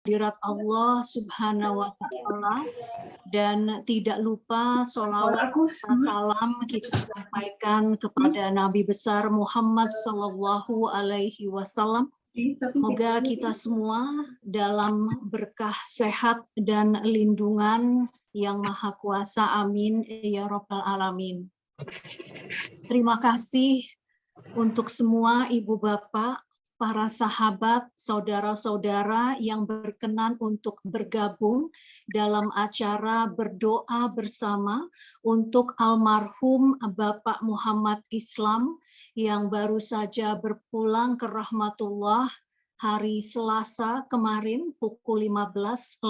hadirat Allah Subhanahu wa Ta'ala, dan tidak lupa sholawat salam kita sampaikan kepada Nabi besar Muhammad Sallallahu Alaihi Wasallam. Semoga kita semua dalam berkah sehat dan lindungan yang Maha Kuasa. Amin ya Rabbal Alamin. Terima kasih untuk semua ibu bapak, para sahabat, saudara-saudara yang berkenan untuk bergabung dalam acara berdoa bersama untuk almarhum Bapak Muhammad Islam yang baru saja berpulang ke rahmatullah hari Selasa kemarin pukul 15:10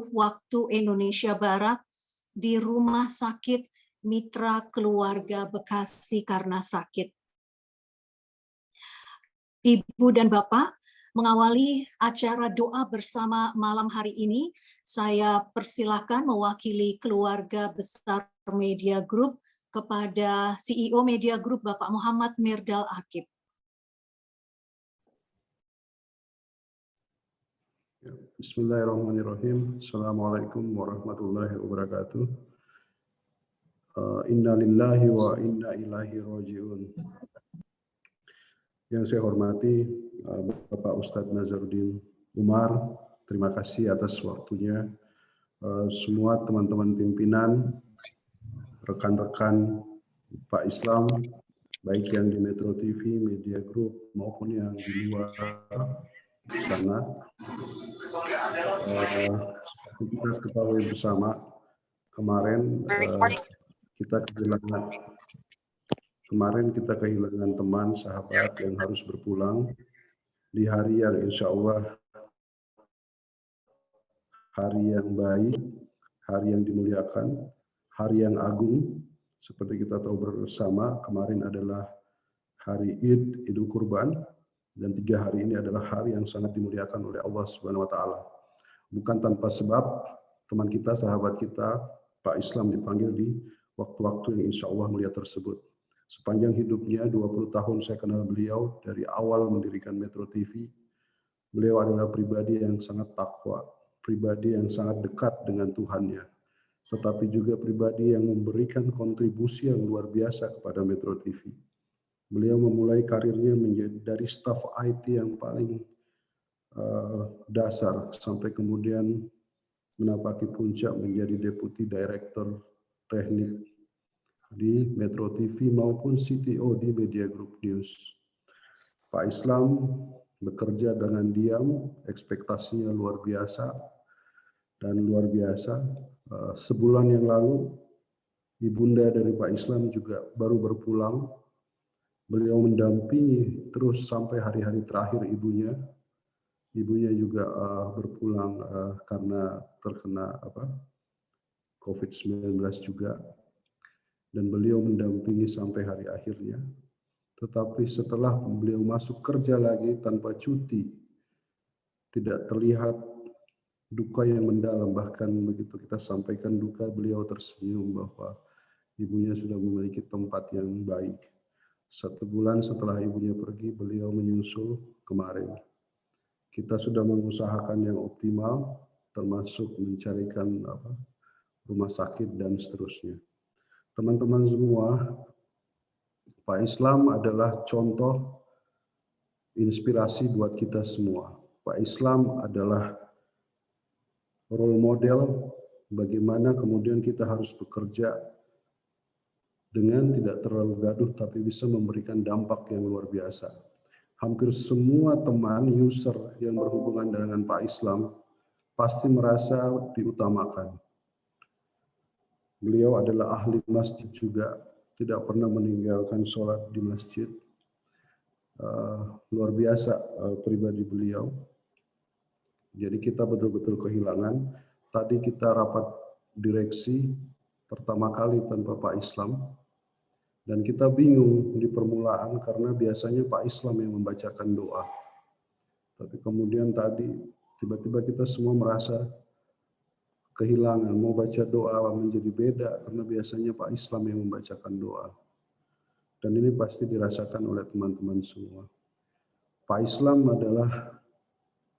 waktu Indonesia Barat di Rumah Sakit Mitra Keluarga Bekasi karena sakit. Ibu dan Bapak, mengawali acara doa bersama malam hari ini, saya persilakan mewakili keluarga besar Media Group kepada CEO Media Group Bapak Muhammad Mirdal Akib. Bismillahirrahmanirrahim. Assalamualaikum warahmatullahi wabarakatuh. Inna lillahi wa inna ilaihi raji'un. Yang saya hormati Bapak Ustadz Nazaruddin Umar, terima kasih atas waktunya. Semua teman-teman pimpinan, rekan-rekan Pak Islam, baik yang di Metro TV, Media Group, maupun yang di luar sana. Kita ketahui bersama, kemarin kita kehilangan teman, sahabat yang harus berpulang di hari yang insya Allah hari yang baik, hari yang dimuliakan, hari yang agung. Seperti kita tahu bersama, kemarin adalah hari Idul Kurban, dan 3 hari ini adalah hari yang sangat dimuliakan oleh Allah Subhanahu wa Ta'ala. Bukan tanpa sebab teman kita, sahabat kita, Pak Islam dipanggil di waktu-waktu yang insya Allah mulia tersebut. Sepanjang hidupnya, 20 tahun saya kenal beliau, dari awal mendirikan Metro TV. Beliau adalah pribadi yang sangat takwa, pribadi yang sangat dekat dengan Tuhannya, tetapi juga pribadi yang memberikan kontribusi yang luar biasa kepada Metro TV. Beliau memulai karirnya dari staf IT yang paling dasar, sampai kemudian menapaki puncak menjadi Deputi Director Teknik di Metro TV maupun CTO di Media Group News. Pak Islam bekerja dengan diam, ekspektasinya luar biasa dan luar biasa. Sebulan yang lalu, ibunda dari Pak Islam juga baru berpulang. Beliau mendampingi terus sampai hari-hari terakhir ibunya. Ibunya juga berpulang karena terkena COVID-19 juga. Dan beliau mendampingi sampai hari akhirnya. Tetapi setelah beliau masuk kerja lagi tanpa cuti, tidak terlihat duka yang mendalam. Bahkan begitu kita sampaikan duka, beliau tersenyum bahwa ibunya sudah memiliki tempat yang baik. 1 bulan setelah ibunya pergi, beliau menyusul kemarin. Kita sudah mengusahakan yang optimal, termasuk mencarikan rumah sakit dan seterusnya. Teman-teman semua, Pak Islam adalah contoh inspirasi buat kita semua. Pak Islam adalah role model bagaimana kemudian kita harus bekerja dengan tidak terlalu gaduh, tapi bisa memberikan dampak yang luar biasa. Hampir semua teman user yang berhubungan dengan Pak Islam pasti merasa diutamakan. Beliau adalah ahli masjid juga, tidak pernah meninggalkan sholat di masjid. Luar biasa pribadi beliau. Jadi kita betul-betul kehilangan. Tadi kita rapat direksi pertama kali tanpa Pak Islam. Dan kita bingung di permulaan karena biasanya Pak Islam yang membacakan doa. Tapi kemudian tadi tiba-tiba kita semua merasa kehilangan, mau baca doa menjadi beda karena biasanya Pak Islam yang membacakan doa. Dan ini pasti dirasakan oleh teman-teman semua. Pak Islam adalah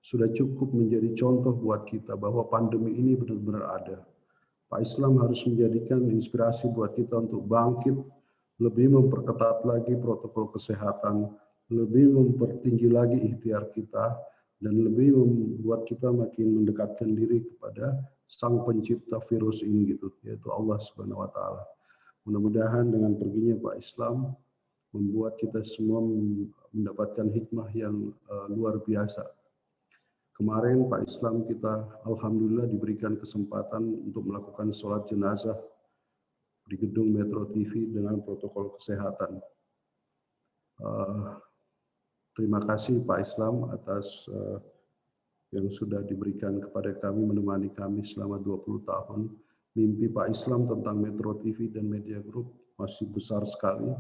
sudah cukup menjadi contoh buat kita bahwa pandemi ini benar-benar ada. Pak Islam harus menjadikan inspirasi buat kita untuk bangkit, lebih memperketat lagi protokol kesehatan, lebih mempertinggi lagi ikhtiar kita, dan lebih membuat kita makin mendekatkan diri kepada sang pencipta virus ini gitu, yaitu Allah Subhanahu wa taala. Mudah-mudahan dengan perginya Pak Islam membuat kita semua mendapatkan hikmah yang luar biasa. Kemarin Pak Islam kita alhamdulillah diberikan kesempatan untuk melakukan sholat jenazah di gedung Metro TV dengan protokol kesehatan. Terima kasih Pak Islam atas yang sudah diberikan kepada kami, menemani kami selama 20 tahun. Mimpi Pak Islam tentang Metro TV dan Media Group masih besar sekali.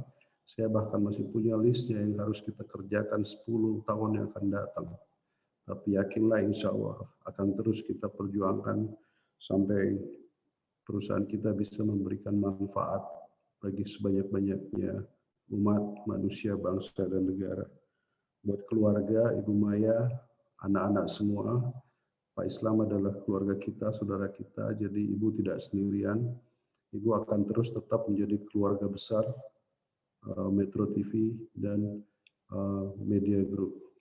Saya bahkan masih punya listnya yang harus kita kerjakan 10 tahun yang akan datang. Tapi yakinlah insya Allah akan terus kita perjuangkan sampai perusahaan kita bisa memberikan manfaat bagi sebanyak-banyaknya umat, manusia, bangsa, dan negara. Buat keluarga, Ibu Maya, anak-anak semua, Pak Islam adalah keluarga kita, saudara kita, jadi Ibu tidak sendirian. Ibu akan terus tetap menjadi keluarga besar Metro TV dan Media Group.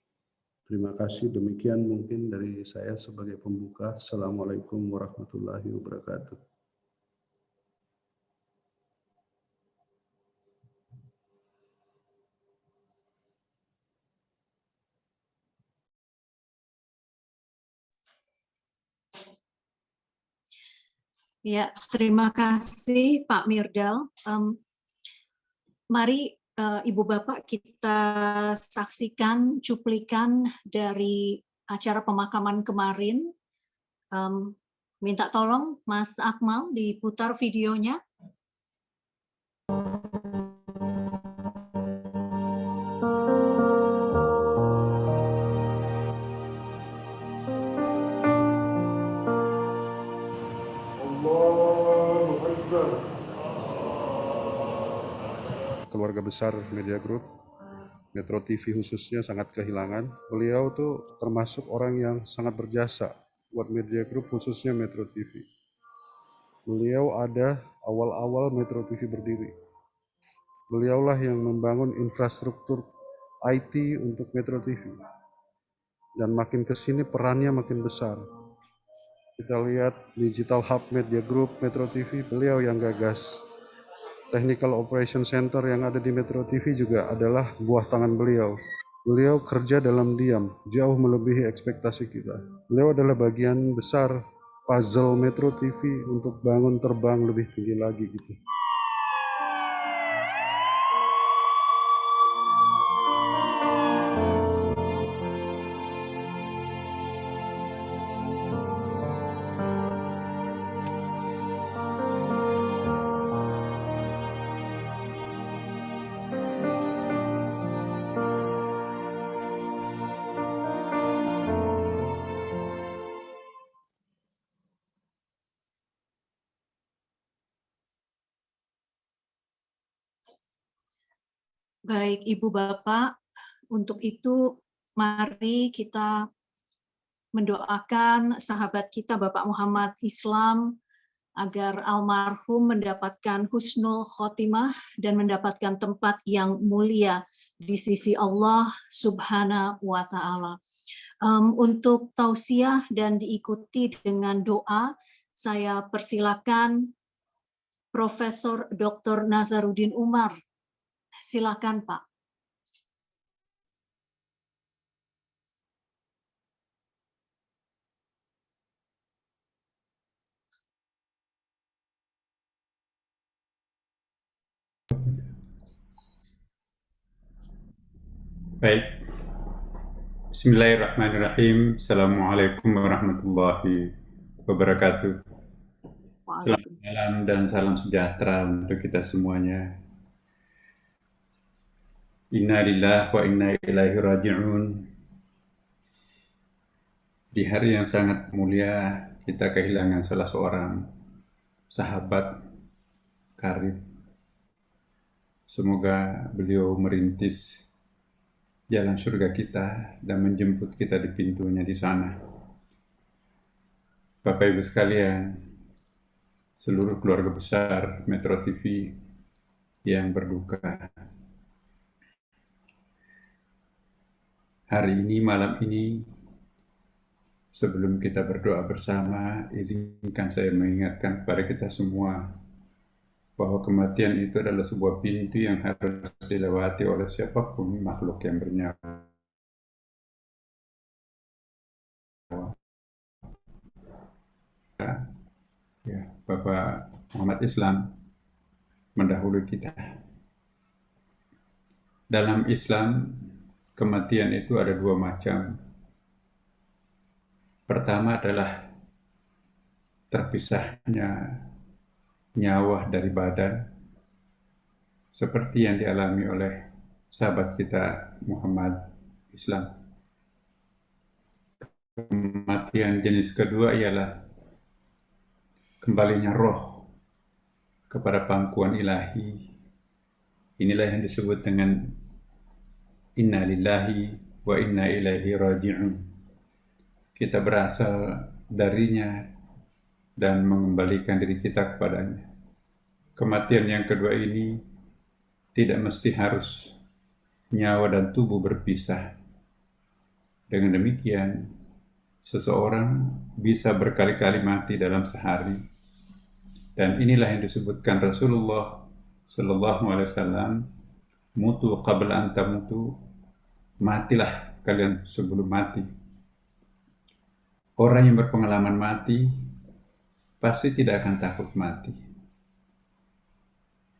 Terima kasih, demikian mungkin dari saya sebagai pembuka. Assalamualaikum warahmatullahi wabarakatuh. Ya, terima kasih Pak Mirdal. Mari Ibu Bapak kita saksikan cuplikan dari acara pemakaman kemarin. Minta tolong Mas Akmal diputar videonya. Keluarga besar Media Group, Metro TV khususnya sangat kehilangan. Beliau tuh termasuk orang yang sangat berjasa buat Media Group khususnya Metro TV. Beliau ada awal-awal Metro TV berdiri. Beliaulah yang membangun infrastruktur IT untuk Metro TV. Dan makin ke sini perannya makin besar. Kita lihat Digital Hub Media Group, Metro TV, beliau yang gagas. Technical Operation Center yang ada di Metro TV juga adalah buah tangan beliau. Beliau kerja dalam diam, jauh melebihi ekspektasi kita. Beliau adalah bagian besar puzzle Metro TV untuk bangun terbang lebih tinggi lagi gitu. Baik, Ibu Bapak, untuk itu mari kita mendoakan sahabat kita Bapak Muhammad Islam agar almarhum mendapatkan husnul khotimah dan mendapatkan tempat yang mulia di sisi Allah Subhanahu wa Ta'ala. Untuk tausiah dan diikuti dengan doa, saya persilakan Profesor Dr. Nazaruddin Umar. Silakan, Pak. Baik. Bismillahirrahmanirrahim. Assalamualaikum warahmatullahi wabarakatuh. Selamat malam dan salam sejahtera untuk kita semuanya. Inna lillahi wa inna ilaihi raji'un. Di hari yang sangat mulia, kita kehilangan salah seorang sahabat karib. Semoga beliau merintis jalan surga kita dan menjemput kita di pintunya di sana. Bapak Ibu sekalian, seluruh keluarga besar Metro TV yang berduka. Hari ini, malam ini, sebelum kita berdoa bersama, izinkan saya mengingatkan kepada kita semua bahwa kematian itu adalah sebuah pintu yang harus dilewati oleh siapapun makhluk yang bernyawa. Ya, Bapak Muhammad Islam mendahului kita. Dalam Islam, kematian itu ada dua macam. Pertama adalah terpisahnya nyawa dari badan, seperti yang dialami oleh sahabat kita Muhammad Islam. Kematian jenis kedua ialah kembalinya roh kepada pangkuan ilahi. Inilah yang disebut dengan inna lillahi wa inna ilaihi raji'un. Kita berasal darinya dan mengembalikan diri kita kepadanya. Kematian yang kedua ini tidak mesti harus nyawa dan tubuh berpisah. Dengan demikian, seseorang bisa berkali-kali mati dalam sehari. Dan inilah yang disebutkan Rasulullah Sallallahu Alaihi Wasallam, mutu qabla an tamutu, matilah kalian sebelum mati. Orang yang berpengalaman mati pasti tidak akan takut mati.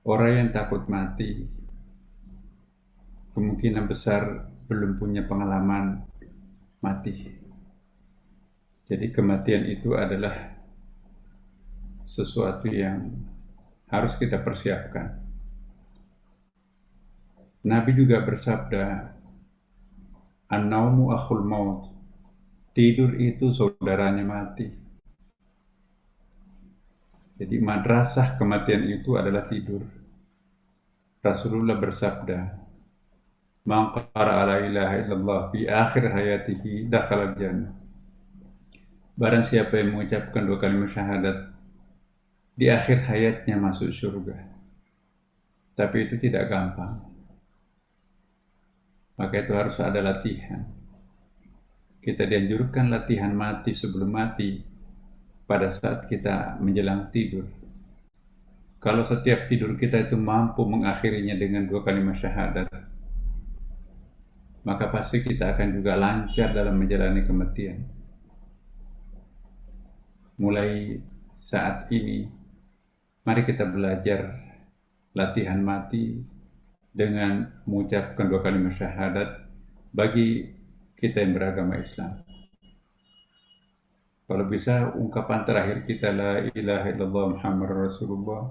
Orang yang takut mati kemungkinan besar belum punya pengalaman mati. Jadi kematian itu adalah sesuatu yang harus kita persiapkan. Nabi juga bersabda, "An-naumu akhul maut." Tidur itu saudaranya mati. Jadi madrasah kematian itu adalah tidur. Rasulullah bersabda, "Man qara'a la ilaha illallah fi akhir hayatihi dakhala al-jannah." Barang siapa yang mengucapkan dua kalimat syahadat di akhir hayatnya masuk surga. Tapi itu tidak gampang. Maka itu harus ada latihan. Kita dianjurkan latihan mati sebelum mati pada saat kita menjelang tidur. Kalau setiap tidur kita itu mampu mengakhirinya dengan dua kalimat syahadat, maka pasti kita akan juga lancar dalam menjalani kematian. Mulai saat ini, mari kita belajar latihan mati dengan mengucapkan dua kalimat syahadat bagi kita yang beragama Islam. Kalau bisa ungkapan terakhir kita la ilaha illallah Muhammad Rasulullah,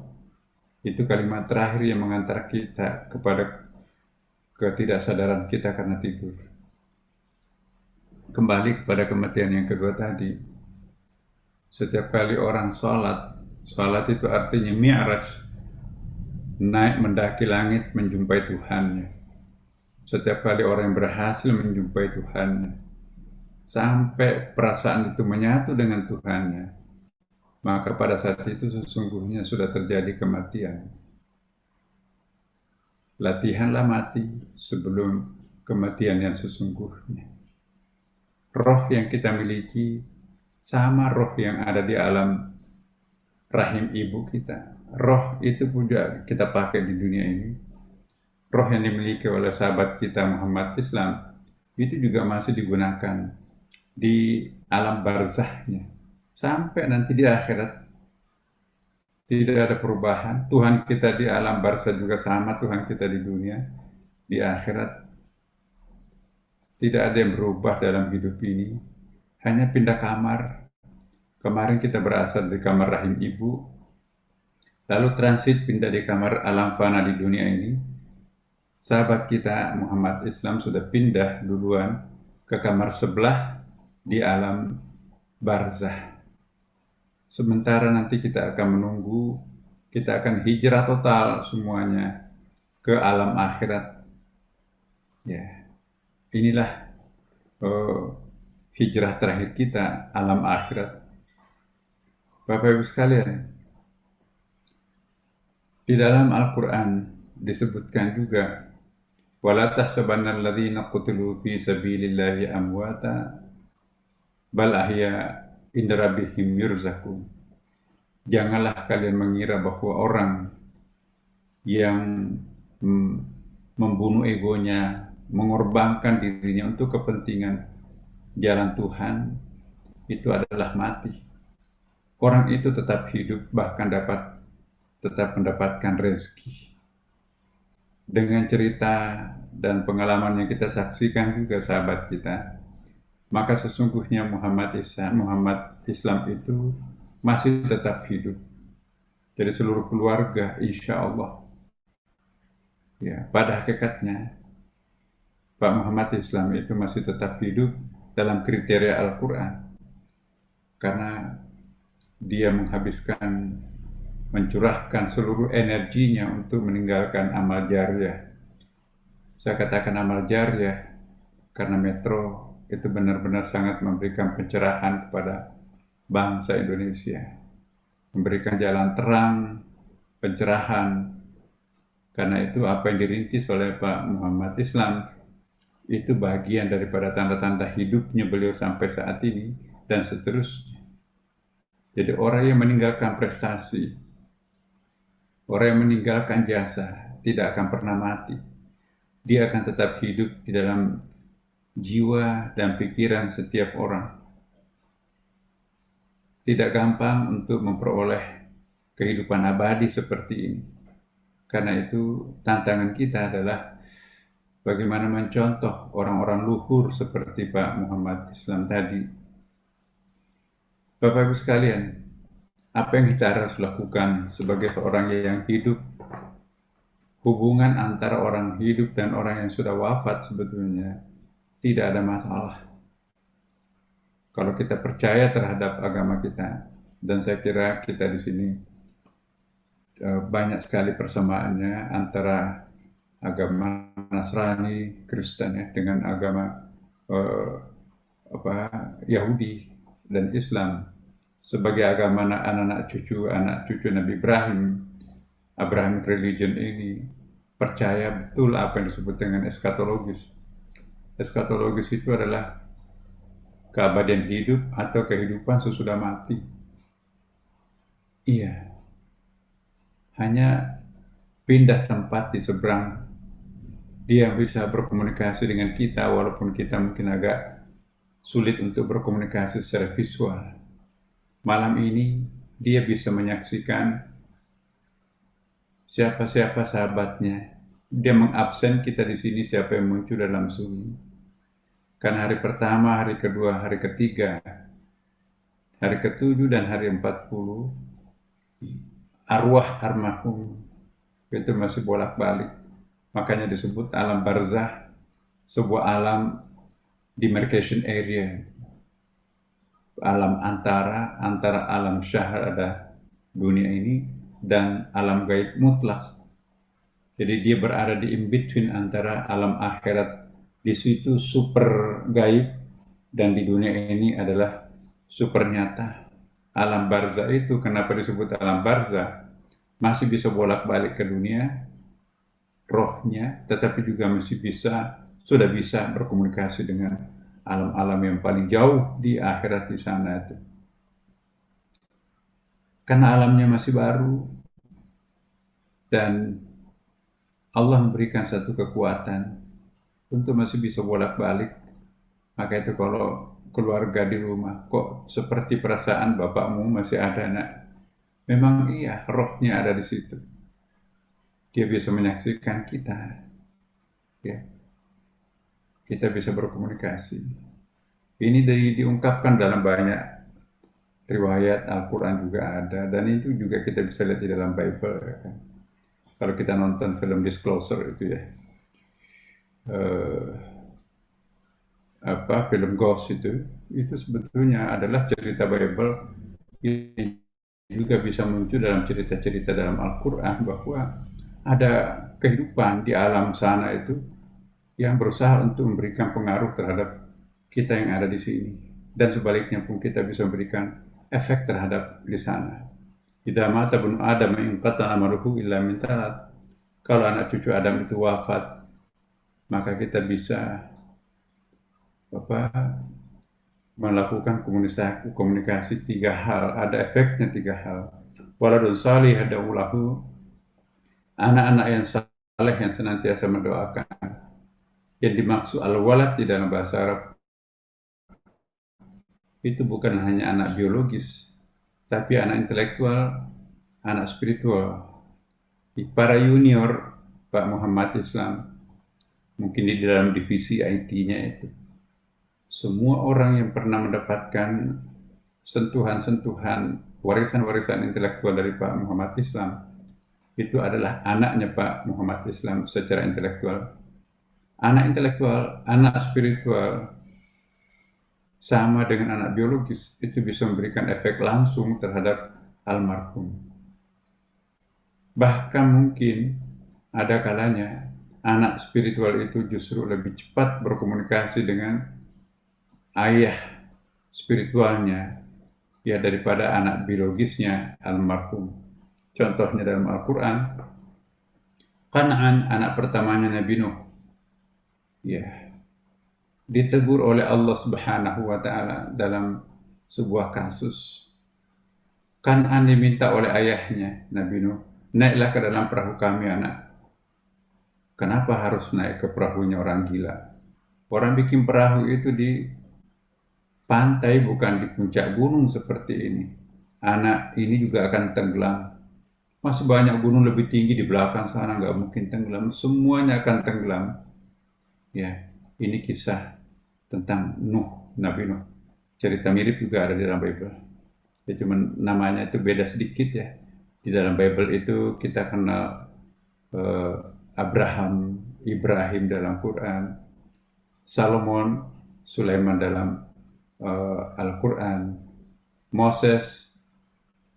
itu kalimat terakhir yang mengantar kita kepada ketidaksadaran kita karena tidur. Kembali kepada kematian yang kedua tadi. Setiap kali orang sholat itu artinya mi'raj, naik mendaki langit menjumpai Tuhannya. Setiap kali orang yang berhasil menjumpai Tuhannya, sampai perasaan itu menyatu dengan Tuhannya, maka pada saat itu sesungguhnya sudah terjadi kematian. Latihanlah mati sebelum kematian yang sesungguhnya. Roh yang kita miliki sama roh yang ada di alam rahim ibu kita. Roh itu juga kita pakai di dunia ini. Roh yang dimiliki oleh sahabat kita Muhammad Islam itu juga masih digunakan di alam barzahnya sampai nanti di akhirat. Tidak ada perubahan. Tuhan kita di alam barzah juga sama Tuhan kita di dunia. Di akhirat tidak ada yang berubah dalam hidup ini. Hanya pindah kamar. Kemarin kita berasal dari kamar rahim ibu, lalu transit pindah di kamar alam fana di dunia ini. Sahabat kita Muhammad Islam sudah pindah duluan ke kamar sebelah di alam barzah. Sementara nanti kita akan menunggu, kita akan hijrah total semuanya ke alam akhirat. Ya. inilah hijrah terakhir kita, alam akhirat. Bapak Ibu sekalian, di dalam Al-Quran disebutkan juga, wala tahsabanna alladhina qutilu fi sabilillahi amwata bal ahya inda rabbihim yurzaqun. Janganlah kalian mengira bahwa orang yang membunuh egonya, mengorbankan dirinya untuk kepentingan jalan Tuhan, itu adalah mati. Orang itu tetap hidup, bahkan tetap mendapatkan rezeki. Dengan cerita dan pengalaman yang kita saksikan juga sahabat kita, maka sesungguhnya Muhammad Islam itu masih tetap hidup. Jadi seluruh keluarga insya Allah, ya, pada hakikatnya Pak Muhammad Islam itu masih tetap hidup dalam kriteria Al-Quran, karena dia mencurahkan seluruh energinya untuk meninggalkan amal jariah. Saya katakan amal jariah karena Metro itu benar-benar sangat memberikan pencerahan kepada bangsa Indonesia, memberikan jalan terang, pencerahan. Karena itu apa yang dirintis oleh Pak Muhammad Islam itu bagian daripada tanda-tanda hidupnya beliau sampai saat ini dan seterusnya. Jadi orang yang meninggalkan prestasi, orang yang meninggalkan jasa tidak akan pernah mati. Dia akan tetap hidup di dalam jiwa dan pikiran setiap orang. Tidak gampang untuk memperoleh kehidupan abadi seperti ini. Karena itu tantangan kita adalah bagaimana mencontoh orang-orang luhur seperti Pak Muhammad Islam tadi. Bapak Ibu sekalian, apa yang kita harus lakukan sebagai seorang yang hidup? Hubungan antara orang hidup dan orang yang sudah wafat sebetulnya tidak ada masalah. Kalau kita percaya terhadap agama kita, dan saya kira kita di sini banyak sekali persamaannya antara agama Nasrani, Kristen ya, dengan agama Yahudi dan Islam. Sebagai agama anak cucu Nabi Ibrahim, Abrahamic religion ini percaya betul apa yang disebut dengan eskatologis. Eskatologis itu adalah keabadian hidup atau kehidupan sesudah mati. Iya, hanya pindah tempat di seberang, dia bisa berkomunikasi dengan kita walaupun kita mungkin agak sulit untuk berkomunikasi secara visual. Malam ini dia bisa menyaksikan siapa-siapa sahabatnya. Dia mengabsen kita di sini siapa yang muncul dalam Zoom. Karena hari pertama, hari kedua, hari ketiga, hari ke-7 dan hari 40, arwah almarhum itu masih bolak-balik. Makanya disebut alam barzah, sebuah alam demarcation area. Alam antara alam syahada dunia ini dan alam gaib mutlak. Jadi dia berada di in-between antara alam akhirat, di situ super gaib, dan di dunia ini adalah super nyata. Alam barzah itu kenapa disebut alam barzah? Masih bisa bolak-balik ke dunia rohnya, tetapi juga sudah bisa berkomunikasi dengan alam-alam yang paling jauh di akhirat di sana itu. Karena alamnya masih baru dan Allah memberikan satu kekuatan untuk masih bisa bolak-balik. Maka itu kalau keluarga di rumah, kok seperti perasaan bapakmu masih ada nak? Memang iya, rohnya ada di situ. Dia bisa menyaksikan kita. Ya. Kita bisa berkomunikasi. Ini diungkapkan dalam banyak riwayat Al-Quran juga ada, dan itu juga kita bisa lihat di dalam Bible. Ya kan? Kalau kita nonton film Disclosure itu ya, film Ghost itu sebetulnya adalah cerita Bible. Ini juga bisa muncul dalam cerita-cerita dalam Al-Quran bahwa ada kehidupan di alam sana itu yang berusaha untuk memberikan pengaruh terhadap kita yang ada di sini. Dan sebaliknya pun kita bisa memberikan efek terhadap di sana. Idza mata ibnu Adam inqata amaluhu illa min thalath. Kalau anak cucu Adam itu wafat, maka kita bisa melakukan komunikasi 3 hal, ada efeknya 3 hal. Waladun salih had'u lahu, anak-anak yang saleh yang senantiasa mendoakan. Yang dimaksud al-walad di dalam bahasa Arab itu bukan hanya anak biologis, tapi anak intelektual, anak spiritual. Para junior Pak Muhammad Islam, mungkin di dalam divisi IT-nya itu, semua orang yang pernah mendapatkan sentuhan-sentuhan warisan-warisan intelektual dari Pak Muhammad Islam, itu adalah anaknya Pak Muhammad Islam secara intelektual. Anak intelektual, anak spiritual, sama dengan anak biologis, itu bisa memberikan efek langsung terhadap almarhum. Bahkan mungkin ada kalanya anak spiritual itu justru lebih cepat berkomunikasi dengan ayah spiritualnya ya daripada anak biologisnya almarhum. Contohnya dalam Al-Quran, Kan'an, anak pertamanya Nabi Nuh, ya, ditegur oleh Allah Subhanahu wa Ta'ala dalam sebuah kasus. Kan'an diminta oleh ayahnya Nabi Nuh, naiklah ke dalam perahu kami anak. Kenapa harus naik ke perahunya orang gila? Orang bikin perahu itu di pantai, bukan di puncak gunung seperti ini. Anak ini juga akan tenggelam. Masih banyak gunung lebih tinggi di belakang sana, nggak mungkin tenggelam. Semuanya akan tenggelam. Ya, ini kisah tentang Nuh, Nabi Nuh. Cerita mirip juga ada di dalam Bible. Ya, cuman namanya itu beda sedikit ya. Di dalam Bible itu kita kenal Abraham, Ibrahim dalam Quran, Salomon, Sulaiman dalam Al-Quran, Moses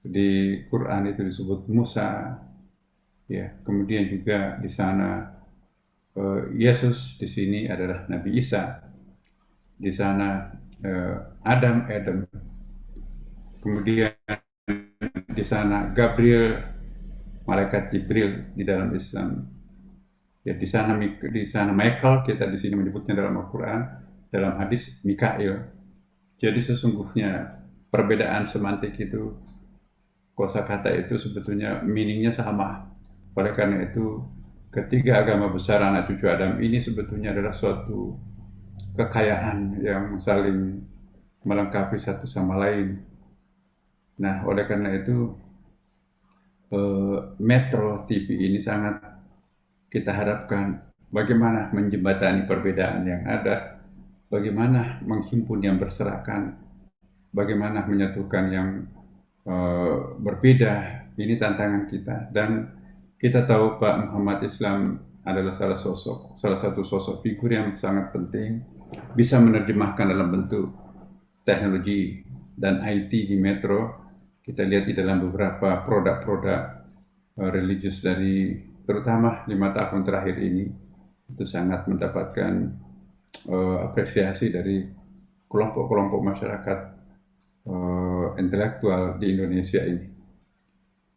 di Quran itu disebut Musa, ya. Kemudian juga di sana Yesus, di sini adalah Nabi Isa, di sana Adam, kemudian di sana Gabriel, malaikat Jibril di dalam Islam. Ya, di sana Michael, kita di sini menyebutnya dalam Al-Quran, dalam hadis Mikail. Jadi sesungguhnya perbedaan semantik itu, kosakata itu sebetulnya meaningnya sama. Oleh karena itu, ketiga agama besar anak cucu Adam ini sebetulnya adalah suatu kekayaan yang saling melengkapi satu sama lain. Nah, oleh karena itu Metro TV ini sangat kita harapkan bagaimana menjembatani perbedaan yang ada, bagaimana menghimpun yang berserakan, bagaimana menyatukan yang berbeda. Ini tantangan kita, dan kita tahu Pak Muhammad Islam adalah salah satu sosok figur yang sangat penting, bisa menerjemahkan dalam bentuk teknologi dan IT di Metro. Kita lihat di dalam beberapa produk-produk religius dari terutama 5 tahun terakhir ini, itu sangat mendapatkan apresiasi dari kelompok-kelompok masyarakat intelektual di Indonesia ini.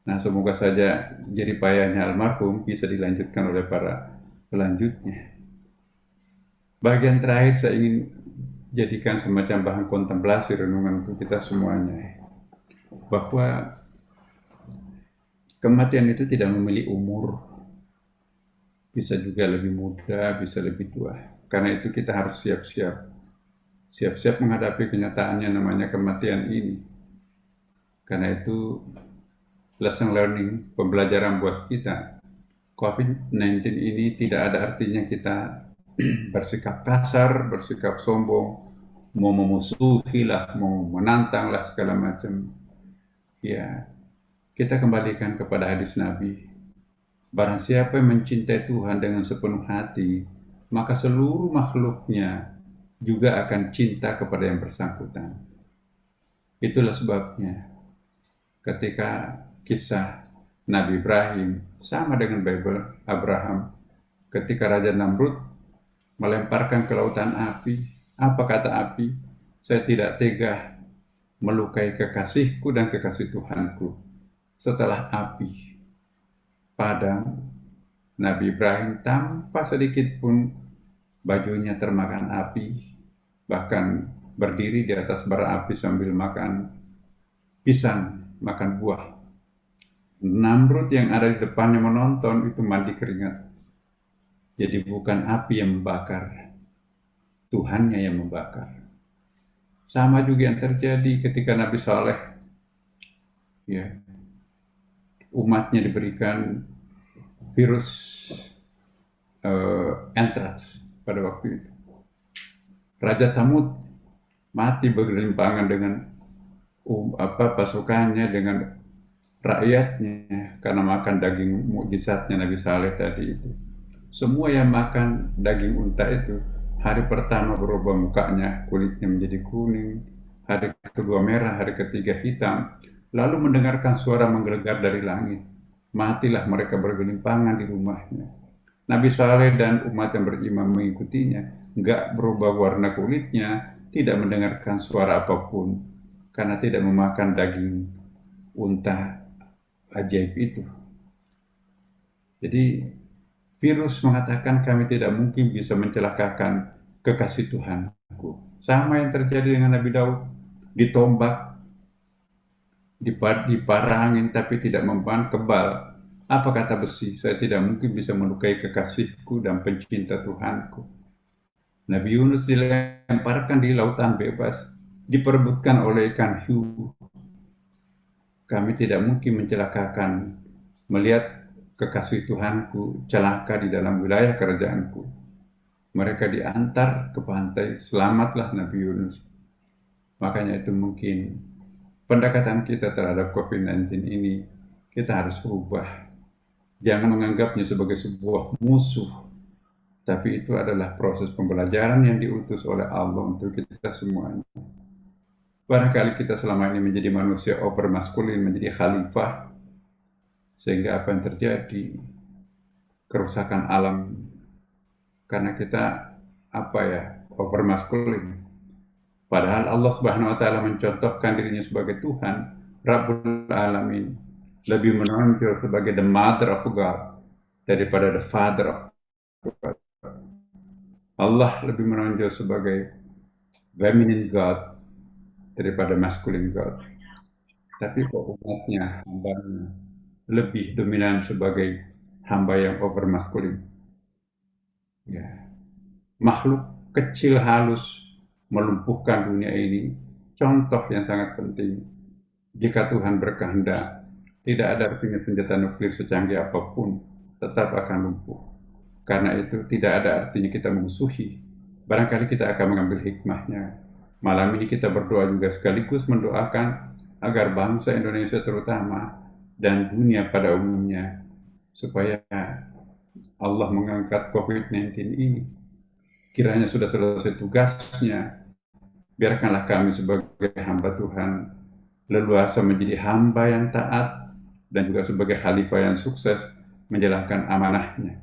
Nah, semoga saja jeripayahnya almarhum bisa dilanjutkan oleh para pelanjutnya. Bagian terakhir saya ingin jadikan semacam bahan kontemplasi renungan untuk kita semuanya, bahwa kematian itu tidak memilih umur, bisa juga lebih muda, bisa lebih tua. Karena itu kita harus siap-siap menghadapi kenyataannya namanya kematian ini. Karena itu lesson learning, pembelajaran buat kita. COVID-19 ini tidak ada artinya kita bersikap kasar, bersikap sombong, mau memusuhi lah, mau menantang lah segala macam. Ya, kita kembalikan kepada hadis Nabi. Barang siapa yang mencintai Tuhan dengan sepenuh hati, maka seluruh makhluknya juga akan cinta kepada yang bersangkutan. Itulah sebabnya ketika kisah Nabi Ibrahim sama dengan Bible, Abraham, ketika Raja Namrud melemparkan ke lautan api. Apa kata api? Saya tidak tega melukai kekasihku dan kekasih Tuhanku. Setelah api padam, Nabi Ibrahim tanpa sedikit pun bajunya termakan api, bahkan berdiri di atas bara api sambil makan pisang, makan buah. Namrud yang ada di depannya menonton itu mandi keringat. Jadi bukan api yang membakar, Tuhannya yang membakar. Sama juga yang terjadi ketika Nabi Saleh, ya, umatnya diberikan virus anthrax pada waktu itu. Raja Thamud mati bergelimpangan dengan pasukannya, dengan rakyatnya karena makan daging mukjizatnya Nabi Saleh tadi itu. Semua yang makan daging unta itu hari pertama berubah mukanya, kulitnya menjadi kuning, hari kedua merah, hari ketiga hitam, lalu mendengarkan suara menggelegar dari langit. Matilah mereka bergelimpangan di rumahnya. Nabi Saleh dan umat yang beriman mengikutinya, enggak berubah warna kulitnya, tidak mendengarkan suara apapun, karena tidak memakan daging unta ajaib itu. Jadi virus mengatakan kami tidak mungkin bisa mencelakakan kekasih Tuhanku. Sama yang terjadi dengan Nabi Daud, ditombak, diparangin tapi tidak mempan kebal. Apa kata besi? Saya tidak mungkin bisa melukai kekasihku dan pencinta Tuhanku. Nabi Yunus dilemparkan di lautan bebas, diperebutkan oleh ikan hiu. Kami tidak mungkin mencelakakan melihat kekasih Tuhanku celaka di dalam wilayah kerajaanku. Mereka diantar ke pantai, selamatlah Nabi Yunus. Makanya itu mungkin pendekatan kita terhadap COVID-19 ini, kita harus ubah. Jangan menganggapnya sebagai sebuah musuh, tapi itu adalah proses pembelajaran yang diutus oleh Allah untuk kita semuanya. Barangkali kita selama ini menjadi manusia over maskulin, menjadi khalifah, sehingga apa yang terjadi? Kerusakan alam. Karena kita over maskulin. Padahal Allah Subhanahu wa taala mencontohkan dirinya sebagai Tuhan, Rabbul Alamin, lebih menonjol sebagai the mother of God daripada the father of God. Allah lebih menonjol sebagai feminine God daripada masculine God. Tapi kok umatnya, hambanya, lebih dominan sebagai hamba yang over maskulin. Ya. Makhluk kecil halus melumpuhkan dunia ini, contoh yang sangat penting. Jika Tuhan berkehendak, tidak ada artinya senjata nuklir secanggih apapun tetap akan lumpuh. Karena itu tidak ada artinya kita memusuhi. Barangkali kita akan mengambil hikmahnya. Malam ini kita berdoa juga sekaligus mendoakan agar bangsa Indonesia terutama dan dunia pada umumnya, supaya Allah mengangkat COVID-19 ini. Kiranya sudah selesai tugasnya, biarkanlah kami sebagai hamba Tuhan leluasa menjadi hamba yang taat dan juga sebagai khalifah yang sukses menjalankan amanahnya.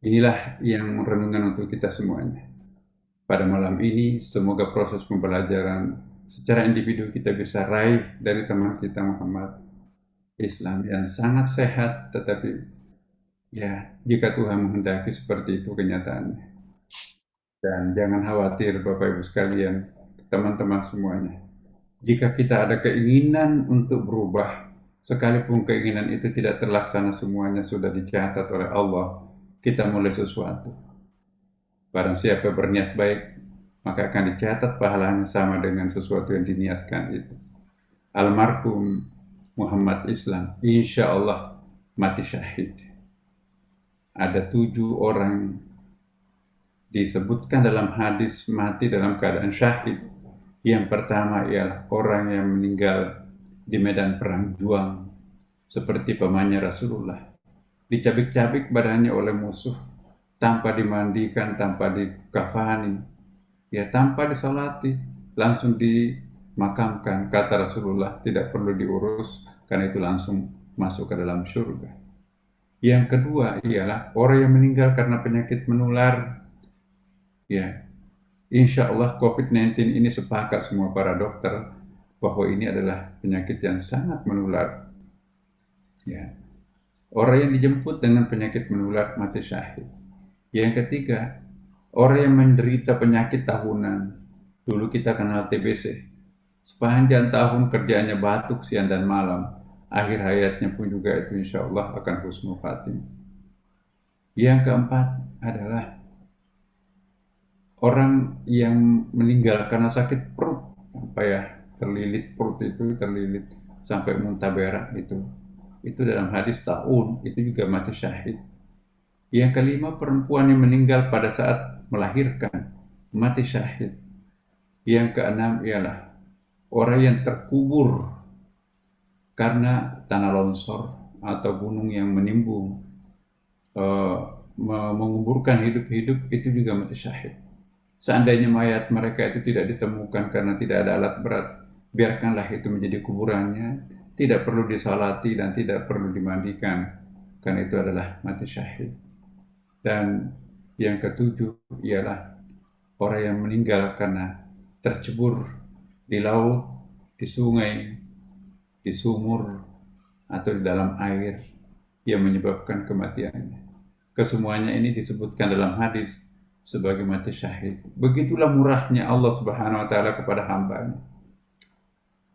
Inilah yang renungan untuk kita semuanya. Pada malam ini, semoga proses pembelajaran secara individu kita bisa raih dari teman kita Muhammad, Islam yang sangat sehat, tetapi ya jika Tuhan menghendaki seperti itu kenyataannya. Dan jangan khawatir Bapak Ibu sekalian, teman-teman semuanya. Jika kita ada keinginan untuk berubah, sekalipun keinginan itu tidak terlaksana semuanya sudah dicatat oleh Allah, kita mulai sesuatu. Barang siapa berniat baik, maka akan dicatat pahalanya sama dengan sesuatu yang diniatkan itu. Almarhum Muhammad Islam, insya Allah mati syahid. Ada 7 orang disebutkan dalam hadis mati dalam keadaan syahid. Yang pertama ialah orang yang meninggal di medan perang juang, seperti pamannya Rasulullah. Dicabik-cabik badannya oleh musuh, tanpa dimandikan, tanpa dikafani, ya tanpa disolati, langsung dimakamkan. Kata Rasulullah, tidak perlu diurus, karena itu langsung masuk ke dalam surga. Yang kedua ialah orang yang meninggal karena penyakit menular, Ya, insya Allah COVID-19 ini sepakat semua para dokter bahwa ini adalah penyakit yang sangat menular. Ya, orang yang dijemput dengan penyakit menular mati syahid. Yang ketiga, orang yang menderita penyakit tahunan. Dulu kita kenal TBC. Sepanjang tahun kerjaannya batuk siang dan malam. Akhir hayatnya pun juga itu insya Allah akan husnul khatimah. Yang keempat adalah orang yang meninggal karena sakit perut. Apa ya, terlilit perut itu, terlilit sampai muntah berak itu. Itu dalam hadis ta'un, itu juga mati syahid. Yang kelima, perempuan yang meninggal pada saat melahirkan, mati syahid. Yang keenam ialah orang yang terkubur karena tanah longsor atau gunung yang menimbun, menguburkan hidup-hidup, itu juga mati syahid. Seandainya mayat mereka itu tidak ditemukan karena tidak ada alat berat, biarkanlah itu menjadi kuburannya, tidak perlu disalati dan tidak perlu dimandikan, karena itu adalah mati syahid. Dan yang ketujuh ialah orang yang meninggal karena tercebur di laut, di sungai, di sumur, atau di dalam air yang menyebabkan kematiannya. Kesemuanya ini disebutkan dalam hadis sebagai mati syahid. Begitulah murahnya Allah Subhanahu wa Ta'ala kepada hambanya.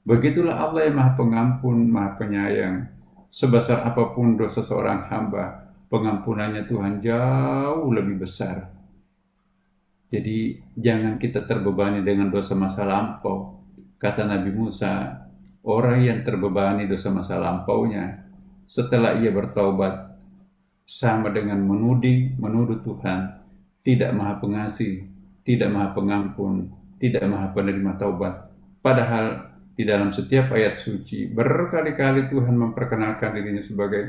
Begitulah Allah yang Maha Pengampun, Maha Penyayang. Sebesar apapun dosa seorang hamba, pengampunannya Tuhan jauh lebih besar. Jadi jangan kita terbebani dengan dosa masa lampau. Kata Nabi Musa, orang yang terbebani dosa masa lampaunya, setelah ia bertaubat, sama dengan menuduh Tuhan, tidak Maha Pengasih, tidak Maha Pengampun, tidak Maha Penerima Taubat. Padahal di dalam setiap ayat suci, berkali-kali Tuhan memperkenalkan dirinya sebagai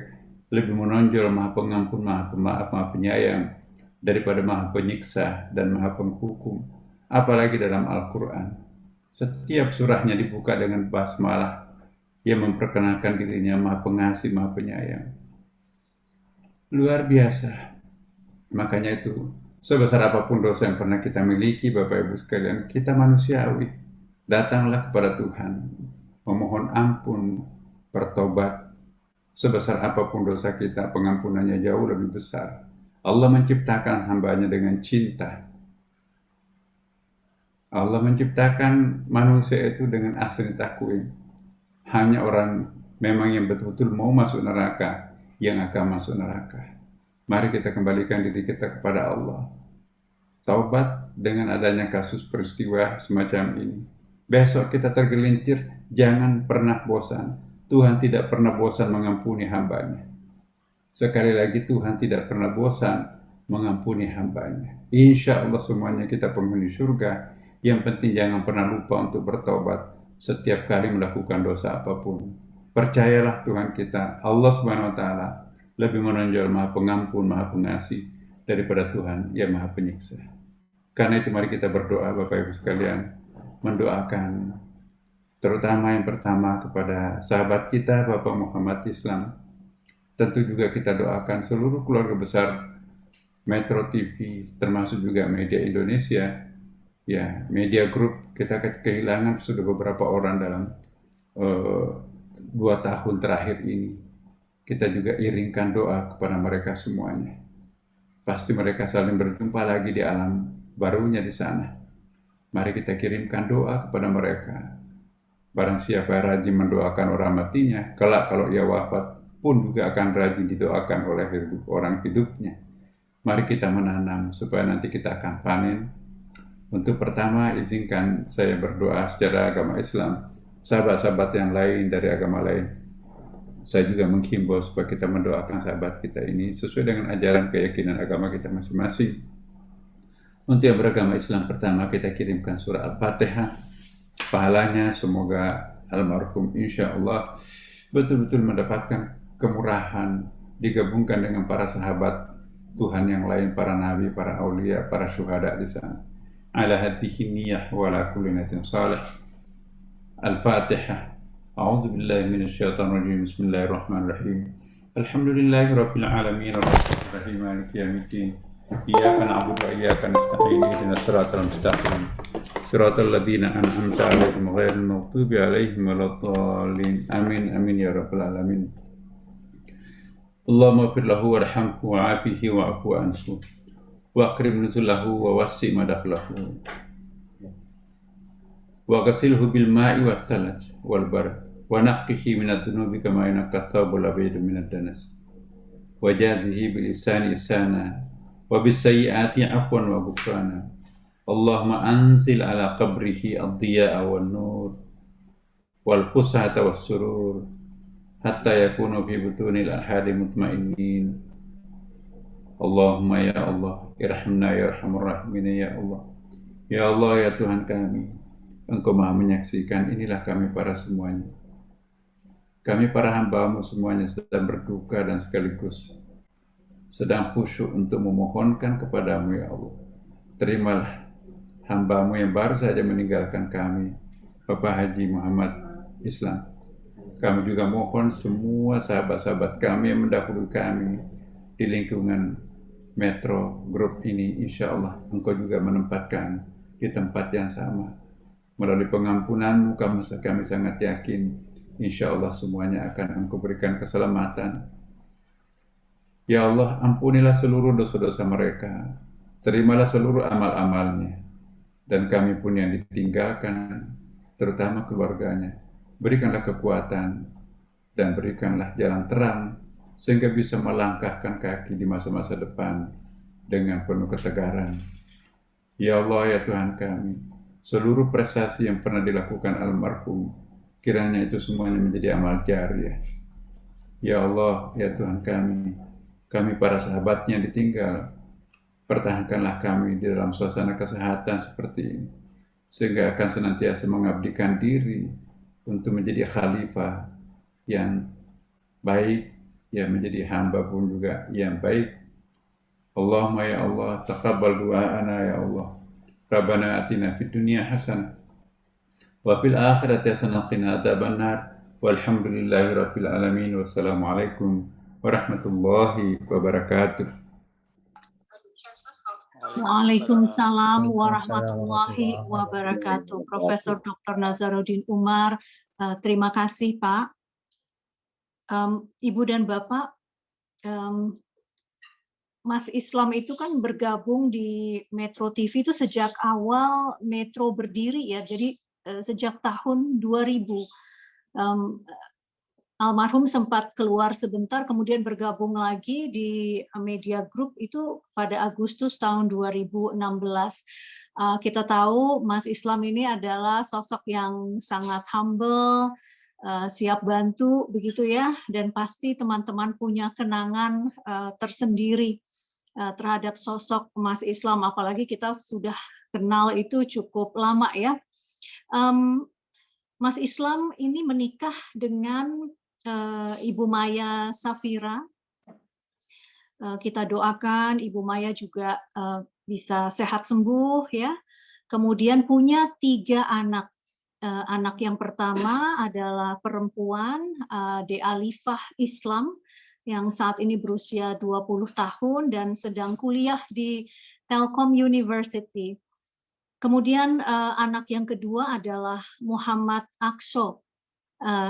lebih menonjol Maha Pengampun, Maha Pemaaf, Maha Penyayang daripada Maha Penyiksa dan Maha Penghukum. Apalagi dalam Al-Quran, setiap surahnya dibuka dengan basmalah yang memperkenalkan dirinya Maha Pengasih, Maha Penyayang. Luar biasa. Makanya itu, sebesar apapun dosa yang pernah kita miliki, Bapak Ibu sekalian, kita manusiawi. Datanglah kepada Tuhan, memohon ampun, bertobat. Sebesar apapun dosa kita, pengampunannya jauh lebih besar. Allah menciptakan hambanya dengan cinta. Allah menciptakan manusia itu dengan ahsani taqwim. Hanya orang memang yang betul-betul mau masuk neraka yang akan masuk neraka. Mari kita kembalikan diri kita kepada Allah. Taubat dengan adanya kasus peristiwa semacam ini. Besok kita tergelincir, jangan pernah bosan. Tuhan tidak pernah bosan mengampuni hambanya. Sekali lagi, Tuhan tidak pernah bosan mengampuni hambanya. Insya Allah semuanya kita penghuni surga. Yang penting jangan pernah lupa untuk bertobat setiap kali melakukan dosa apapun. Percayalah Tuhan kita, Allah Subhanahu wa Ta'ala, lebih menonjol Maha Pengampun, Maha Pengasih daripada Tuhan yang Maha Penyiksa. Karena itu mari kita berdoa, Bapak Ibu sekalian, mendoakan terutama yang pertama kepada sahabat kita Bapak Muhammad Islam. Tentu juga kita doakan seluruh keluarga besar Metro TV, termasuk juga media Indonesia, ya, media group. Kita kehilangan sudah beberapa orang dalam 2 tahun terakhir ini. Kita juga iringkan doa kepada mereka semuanya. Pasti mereka saling berjumpa lagi di alam barunya di sana. Mari kita kirimkan doa kepada mereka. Barang siapa rajin mendoakan orang matinya, kelak kalau ia wafat pun juga akan rajin didoakan oleh orang hidupnya. Mari kita menanam supaya nanti kita akan panen. Untuk pertama, izinkan saya berdoa secara agama Islam. Sahabat-sahabat yang lain dari agama lain, saya juga menghimbau supaya kita mendoakan sahabat kita ini sesuai dengan ajaran keyakinan agama kita masing-masing. Untuk yang beragama Islam, pertama kita kirimkan surah Al-Fatihah. Pahalanya semoga almarhum insya Allah betul-betul mendapatkan kemurahan, digabungkan dengan para sahabat Tuhan yang lain, para nabi, para aulia, para syuhada di sana. Ala hadhihi niyyah wa ala kulli niyatin salih. Al-Fatihah. A'udzu billahi minasyaitonir rajim. Bismillahirrahmanirrahim. Alhamdulillahi rabbil alamin arrahmanirrahim maliki yaumiddin. Iyyaka na'budu wa iyyaka nasta'in ihdinas siratal mustaqim siratal ladzina an'amta 'alaihim ghairil maghdubi 'alaihim waladdallin. Amin amin ya rabbal alamin. Allahumma ighfir lahu warhamhu wa'afihi wa'fu anhu wa akrim nuzulahu wa wasi' madakhalahu wa ghasilhu bil ma'i wat thalaj wal barad wa naqqihi minadh dhunubi kama yanqqa thawbul abyadu minad danas wa jazihi bil ihsani ihsana wa bis sayyiati afwan wa ghufrana. Allahumma anzil ala qabrihi ad-diya'a wan nur wal fusahata was surur hatta yakunu fi butunil alhadi mutmainnin. Allahumma ya Allah irhamna ya arhamar rahimin ya Allah. Ya Allah ya Tuhan kami, Engkau Maha menyaksikan, inilah kami para semuanya. Kami para hamba-Mu semuanya sedang berduka dan sekaligus sedang khusyuk untuk memohonkan kepadamu ya Allah. Terimalah hamba-Mu yang baru saja meninggalkan kami, Bapak Haji Muhammad Islam. Kami juga mohon semua sahabat-sahabat kami yang mendahului kami di lingkungan Metro Group ini, insya Allah Engkau juga menempatkan di tempat yang sama. Melalui pengampunan-Mu kami sangat yakin, insya Allah semuanya akan Engkau berikan keselamatan. Ya Allah, ampunilah seluruh dosa-dosa mereka, terimalah seluruh amal-amalnya, dan kami pun yang ditinggalkan, terutama keluarganya. Berikanlah kekuatan dan berikanlah jalan terang sehingga bisa melangkahkan kaki di masa-masa depan dengan penuh ketegaran. Ya Allah ya Tuhan kami, seluruh prestasi yang pernah dilakukan almarhum, kiranya itu semuanya menjadi amal jariah. Ya Allah ya Tuhan kami para sahabatnya ditinggal, pertahankanlah kami di dalam suasana kesehatan seperti ini, sehingga akan senantiasa mengabdikan diri untuk menjadi khalifah yang baik, yang menjadi hamba pun juga yang baik. Allahumma ya Allah, taqabbal du'ana ya Allah. Rabbana atina fid dunya hasanah wa fil akhirati hasanah wa qina adzabannar. Walhamdulillahi rabbil alamin. Wassalamualaikum warahmatullahi wabarakatuh. Waalaikumsalam warahmatullahi wabarakatuh. Profesor Dr. Nazaruddin Umar, terima kasih Pak. Ibu dan Bapak, Mas Islam itu kan bergabung di Metro TV itu sejak awal Metro berdiri ya, jadi sejak tahun 2000. Almarhum sempat keluar sebentar, kemudian bergabung lagi di Media Group itu pada Agustus tahun 2016. Kita tahu Mas Islam ini adalah sosok yang sangat humble, siap bantu begitu ya, dan pasti teman-teman punya kenangan tersendiri terhadap sosok Mas Islam, apalagi kita sudah kenal itu cukup lama ya. Mas Islam ini menikah dengan Ibu Maya Safira. Kita doakan Ibu Maya juga bisa sehat sembuh ya. Kemudian punya 3 anak. Anak yang pertama adalah perempuan, De Alifah Islam, yang saat ini berusia 20 tahun dan sedang kuliah di Telkom University. Kemudian anak yang kedua adalah Muhammad Aqso.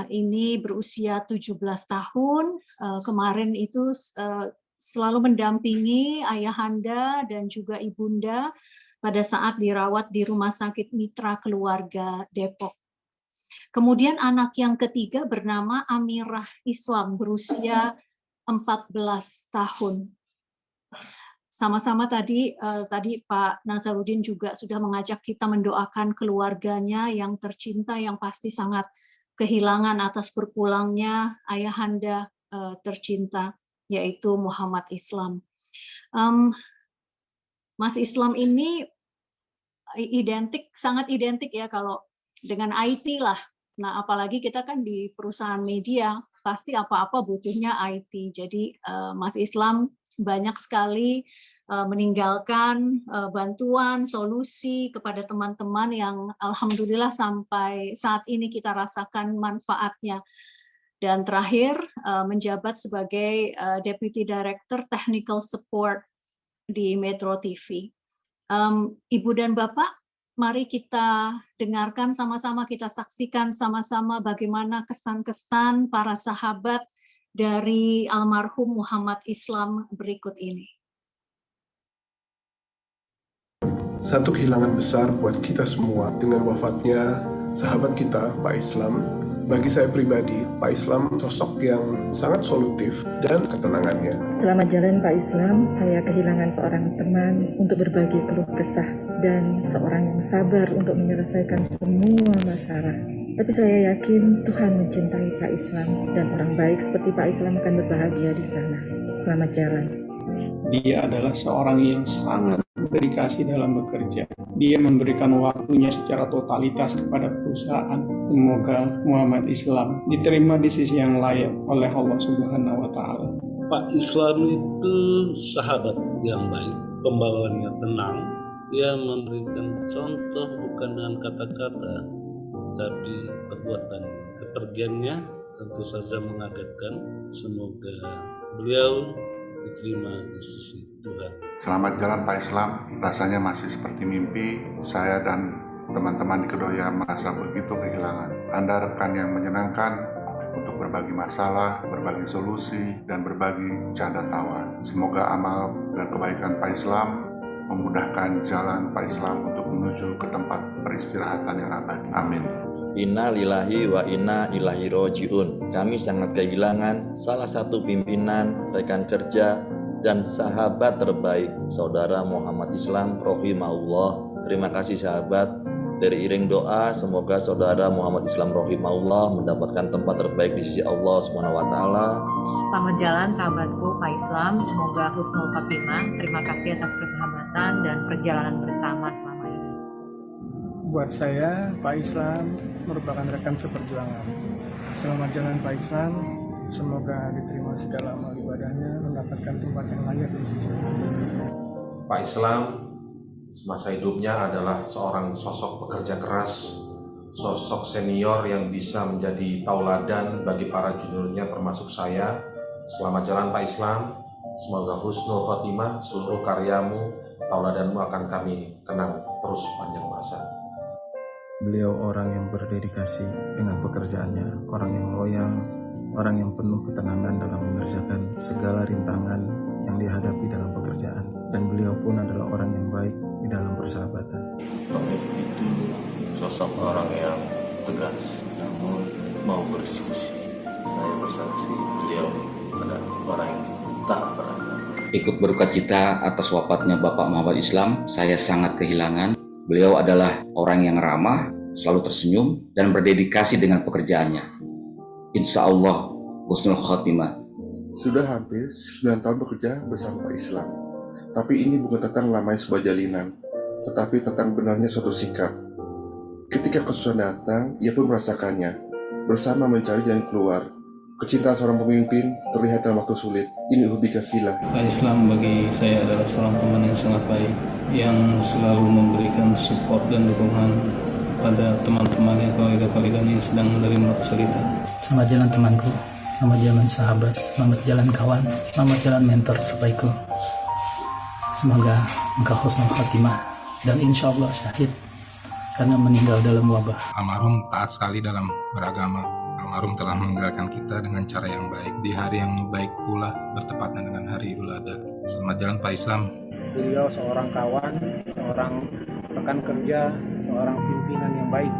Ini berusia 17 tahun, kemarin itu selalu mendampingi ayahanda dan juga ibunda pada saat dirawat di Rumah Sakit Mitra Keluarga Depok. Kemudian anak yang ketiga bernama Amirah Islam, berusia 14 tahun. Sama-sama tadi Pak Nazaruddin juga sudah mengajak kita mendoakan keluarganya yang tercinta, yang pasti sangat kehilangan atas berpulangnya ayahanda tercinta, yaitu Muhammad Islam. Mas Islam ini sangat identik ya kalau dengan IT lah. Nah, apalagi kita kan di perusahaan media, pasti apa-apa butuhnya IT. Jadi Mas Islam banyak sekali meninggalkan bantuan, solusi kepada teman-teman yang alhamdulillah sampai saat ini kita rasakan manfaatnya. Dan terakhir menjabat sebagai Deputy Director Technical Support di Metro TV. Ibu dan Bapak, mari kita dengarkan sama-sama, kita saksikan sama-sama bagaimana kesan-kesan para sahabat dari almarhum Muhammad Islam berikut ini. Satu kehilangan besar buat kita semua dengan wafatnya sahabat kita, Pak Islam. Bagi saya pribadi, Pak Islam sosok yang sangat solutif dan ketenangannya. Selamat jalan Pak Islam, saya kehilangan seorang teman untuk berbagi keluh kesah dan seorang yang sabar untuk menyelesaikan semua masalah. Tapi saya yakin Tuhan mencintai Pak Islam dan orang baik seperti Pak Islam akan berbahagia di sana. Selamat jalan. Dia adalah seorang yang sangat berdedikasi dalam bekerja. Dia memberikan waktunya secara totalitas kepada perusahaan. Semoga Muhammad Islam diterima di sisi yang layak oleh Allah Subhanahu wa Ta'ala. Pak Islam itu sahabat yang baik, pembawaannya tenang. Dia memberikan contoh bukan dengan kata-kata, tapi perbuatan. Kepergiannya tentu saja mengagetkan. Semoga beliau diterima di sisi Tuhan. Selamat jalan Pak Islam, rasanya masih seperti mimpi. Saya dan teman-teman di Kedoya merasa begitu kehilangan. Anda rekan yang menyenangkan untuk berbagi masalah, berbagi solusi, dan berbagi canda tawa. Semoga amal dan kebaikan Pak Islam memudahkan jalan Pak Islam untuk menuju ke tempat peristirahatan yang abadi. Amin. Inna lillahi wa inna ilaihi roji'un. Kami sangat kehilangan salah satu pimpinan, rekan kerja, dan sahabat terbaik, Saudara Muhammad Islam rahimahullah. Terima kasih sahabat. Dari iring doa, semoga Saudara Muhammad Islam rahimahullah mendapatkan tempat terbaik di sisi Allah Subhanahu wa Ta'ala. Selamat jalan sahabatku Pak Islam, semoga husnul khotimah. Terima kasih atas persahabatan dan perjalanan bersama selama ini. Buat saya, Pak Islam merupakan rekan seperjuangan. Selamat jalan Pak Islam, semoga diterima segala amal ibadahnya, mendapatkan tempat yang layak di sisi Allah. Pak Islam semasa hidupnya adalah seorang sosok pekerja keras, sosok senior yang bisa menjadi tauladan bagi para juniornya termasuk saya. Selamat jalan Pak Islam, semoga husnul khotimah, seluruh karyamu, tauladanmu akan kami kenang terus panjang masa. Beliau orang yang berdedikasi dengan pekerjaannya, orang yang loyal, orang yang penuh ketenangan dalam mengerjakan segala rintangan yang dihadapi dalam pekerjaan. Dan beliau pun adalah orang yang baik di dalam persahabatan. Pemimpin itu sosok orang yang tegas, namun mau berdiskusi. Saya bersaksi beliau adalah orang yang tak pernah. Ikut berduka cita atas wafatnya Bapak Muhammad Islam, saya sangat kehilangan. Beliau adalah orang yang ramah, selalu tersenyum, dan berdedikasi dengan pekerjaannya. Insya Allah, husnul khotimah. Sudah hampir 9 tahun bekerja bersama Pak Islam. Tapi ini bukan tentang lamanya sebuah jalinan, tetapi tentang benarnya suatu sikap. Ketika kesusahan datang, ia pun merasakannya. Bersama mencari jalan keluar. Kecintaan seorang pemimpin terlihat dalam waktu sulit. Ini hubika filah. Pak Islam bagi saya adalah seorang teman yang sangat baik, yang selalu memberikan support dan dukungan pada teman-temannya, kolega-koleganya yang sedang menerima kesulitan. Selamat jalan temanku, selamat jalan sahabat, selamat jalan kawan, selamat jalan mentor terbaikku. Semoga engkau husnul khatimah dan insya Allah syahid karena meninggal dalam wabah. Almarhum taat sekali dalam beragama. Almarhum telah meninggalkan kita dengan cara yang baik di hari yang baik pula bertepatan dengan hari Idul Adha. Selamat jalan Pak Islam. Beliau seorang kawan, seorang rekan kerja, seorang pimpinan yang baik.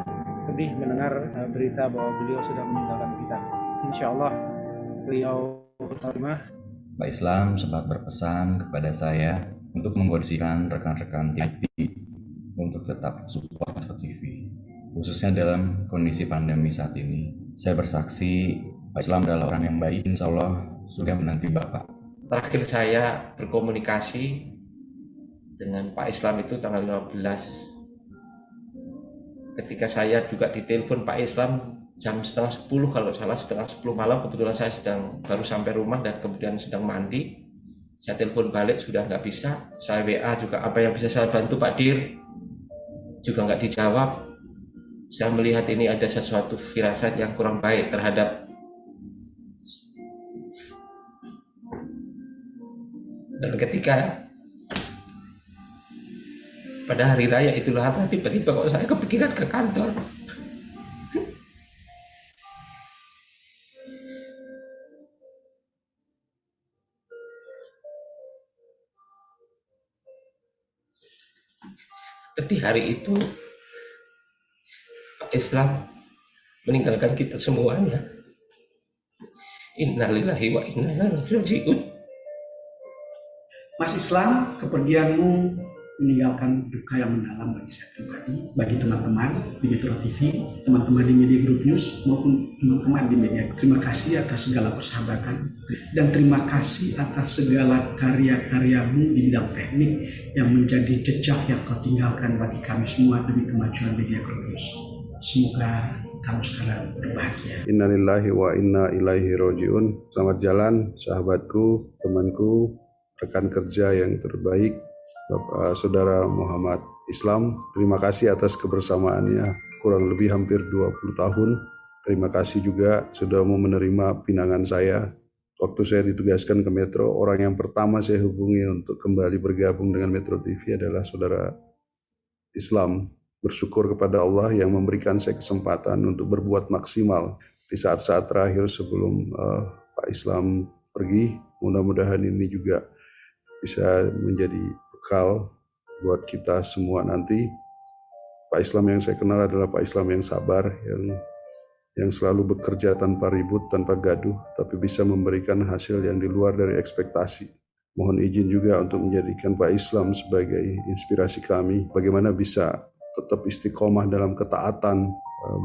Sedih mendengar berita bahwa beliau sudah meninggalkan kita. Insya Allah beliau berkhidmat. Pak Islam sempat berpesan kepada saya untuk mengkondisikan rekan-rekan TIP untuk tetap support Metro TV, khususnya dalam kondisi pandemi saat ini. Saya bersaksi Pak Islam adalah orang yang baik, insya Allah sudah menanti Bapak. Terakhir saya berkomunikasi dengan Pak Islam itu tanggal 15. Ketika saya juga ditelepon Pak Islam jam setengah 10 kalau salah, setengah 10 malam, kebetulan saya baru sampai rumah dan kemudian sedang mandi. Saya telepon balik sudah nggak bisa, saya WA juga apa yang bisa saya bantu Pak Dir juga nggak dijawab. Saya melihat ini ada sesuatu firasat yang kurang baik terhadap dan ketika pada hari raya Idul Adha tiba-tiba kok saya kepikiran ke kantor. Dan di hari itu Islam meninggalkan kita semuanya. Innalillahi wa inna ilaihi raji'un. Mas Islam, kepergianmu meninggalkan duka yang mendalam bagi saya pribadi, bagi teman-teman di Metro TV, teman-teman di Media Group News, maupun teman-teman di media. Terima kasih atas segala persahabatan, dan terima kasih atas segala karya-karyamu di bidang teknik yang menjadi jejak yang kau tinggalkan bagi kami semua demi kemajuan Media Group News. Semoga kamu sekarang berbahagia. Innalillahi wa inna ilaihi rajiun. Selamat jalan sahabatku, temanku, rekan kerja yang terbaik, Bapak Saudara Muhammad Islam. Terima kasih atas kebersamaannya kurang lebih hampir 20 tahun. Terima kasih juga sudah mau menerima pinangan saya. Waktu saya ditugaskan ke Metro, orang yang pertama saya hubungi untuk kembali bergabung dengan Metro TV adalah Saudara Islam. Bersyukur kepada Allah yang memberikan saya kesempatan untuk berbuat maksimal di saat-saat terakhir sebelum Pak Islam pergi. Mudah-mudahan ini juga bisa menjadi bekal buat kita semua nanti. Pak Islam yang saya kenal adalah Pak Islam yang sabar, yang selalu bekerja tanpa ribut, tanpa gaduh, tapi bisa memberikan hasil yang di luar dari ekspektasi. Mohon izin juga untuk menjadikan Pak Islam sebagai inspirasi kami, bagaimana bisa tetap istiqomah dalam ketaatan,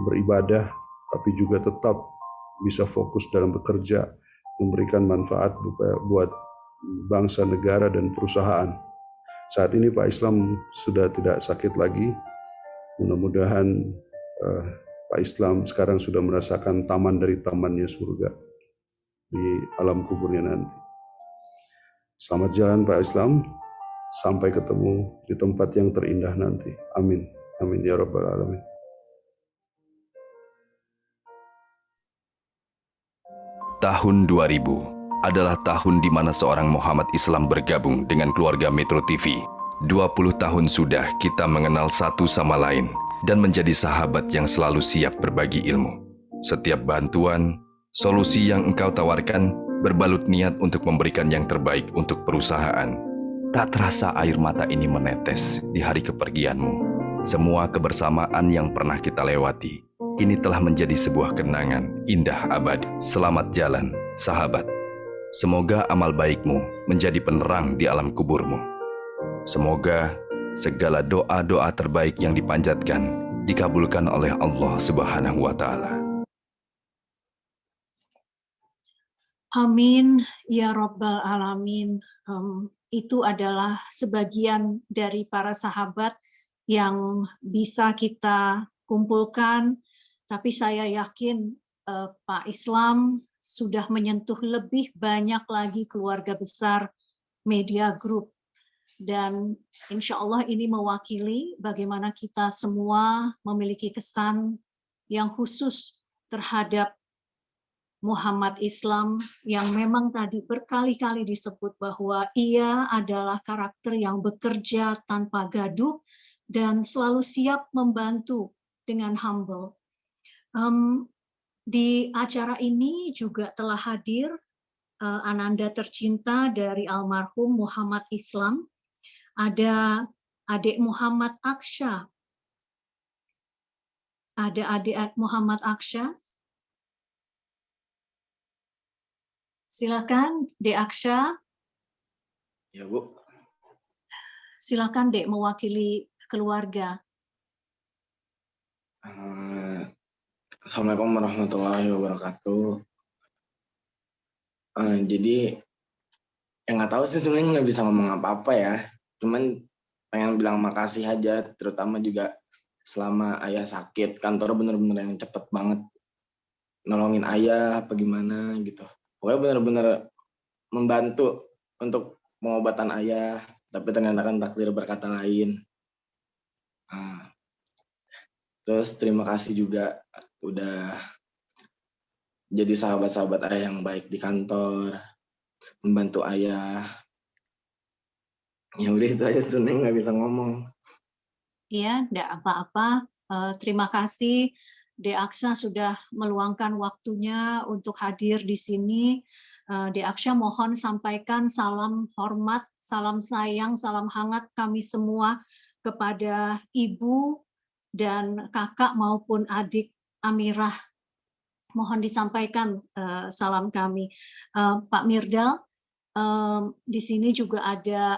beribadah, tapi juga tetap bisa fokus dalam bekerja, memberikan manfaat buat bangsa, negara, dan perusahaan. Saat ini Pak Islam sudah tidak sakit lagi. Mudah-mudahan Pak Islam sekarang sudah merasakan taman dari tamannya surga di alam kuburnya nanti. Selamat jalan Pak Islam, sampai ketemu di tempat yang terindah nanti. Amin. Amin ya rabbal alamin. Tahun 2000 adalah tahun di mana seorang Muhammad Islam bergabung dengan keluarga Metro TV. 20 tahun sudah kita mengenal satu sama lain dan menjadi sahabat yang selalu siap berbagi ilmu. Setiap bantuan, solusi yang engkau tawarkan berbalut niat untuk memberikan yang terbaik untuk perusahaan. Tak terasa air mata ini menetes di hari kepergianmu. Semua kebersamaan yang pernah kita lewati kini telah menjadi sebuah kenangan indah abadi. Selamat jalan, sahabat. Semoga amal baikmu menjadi penerang di alam kuburmu. Semoga segala doa-doa terbaik yang dipanjatkan dikabulkan oleh Allah Subhanahu wa Ta'ala. Amin ya rabbal alamin. Itu adalah sebagian dari para sahabat yang bisa kita kumpulkan, tapi saya yakin Pak Islam sudah menyentuh lebih banyak lagi keluarga besar Media Group. Dan insya Allah ini mewakili bagaimana kita semua memiliki kesan yang khusus terhadap Muhammad Islam, yang memang tadi berkali-kali disebut bahwa ia adalah karakter yang bekerja tanpa gaduh dan selalu siap membantu dengan humble. Di acara ini juga telah hadir ananda tercinta dari almarhum Muhammad Islam. Ada adik Muhammad Aksha. Ada adik Muhammad Aksha. Silakan, Dek Aksha. Ya, Bu. Silakan, Dek, mewakili keluarga. Assalamualaikum warahmatullahi wabarakatuh. Jadi, nggak tahu sih sebenarnya nggak bisa ngomong apa-apa ya. Cuman pengen bilang makasih aja, terutama juga selama ayah sakit. Kantor bener-bener yang cepet banget nolongin ayah apa gimana gitu. Pokoknya bener-bener membantu untuk pengobatan ayah. Tapi ternyata kan takdir berkata lain. Terus terima kasih juga udah jadi sahabat-sahabat ayah yang baik di kantor, membantu ayah. Ya udah itu aja sebenarnya nggak bisa ngomong. Ya, tidak apa-apa. Terima kasih Deaksa sudah meluangkan waktunya untuk hadir di sini. Deaksa mohon sampaikan salam hormat, salam sayang, salam hangat kami semua kepada ibu dan kakak maupun adik Amirah. Mohon disampaikan salam kami. Pak Mirdal, di sini juga ada,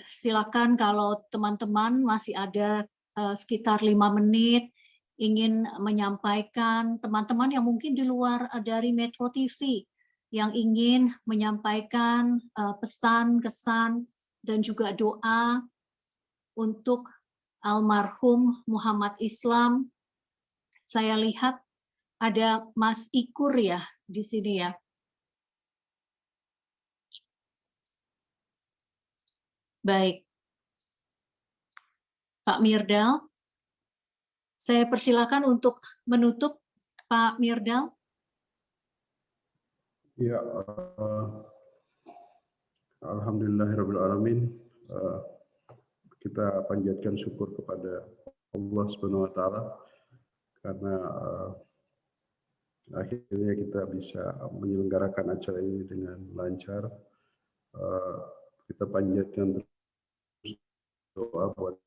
silakan kalau teman-teman masih ada sekitar 5 menit ingin menyampaikan, teman-teman yang mungkin di luar dari Metro TV yang ingin menyampaikan pesan, kesan, dan juga doa untuk almarhum Muhammad Islam. Saya lihat ada Mas Ikur ya di sini ya. Baik. Pak Mirdal, saya persilakan untuk menutup, Pak Mirdal. Ya, alhamdulillahirrahmanirrahim. Kita panjatkan syukur kepada Allah Subhanahu wa Ta'ala karena akhirnya kita bisa menyelenggarakan acara ini dengan lancar. Kita panjatkan doa buat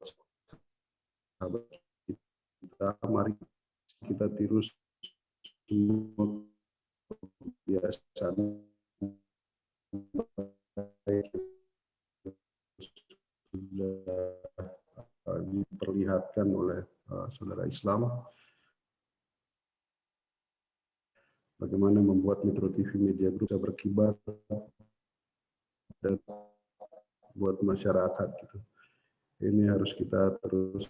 sahabat kita, mari kita tiru semua kebiasaan sudah diperlihatkan oleh saudara Islam. Bagaimana membuat Metro TV Media Group bisa berkibar dan buat masyarakat gitu. Ini harus kita terus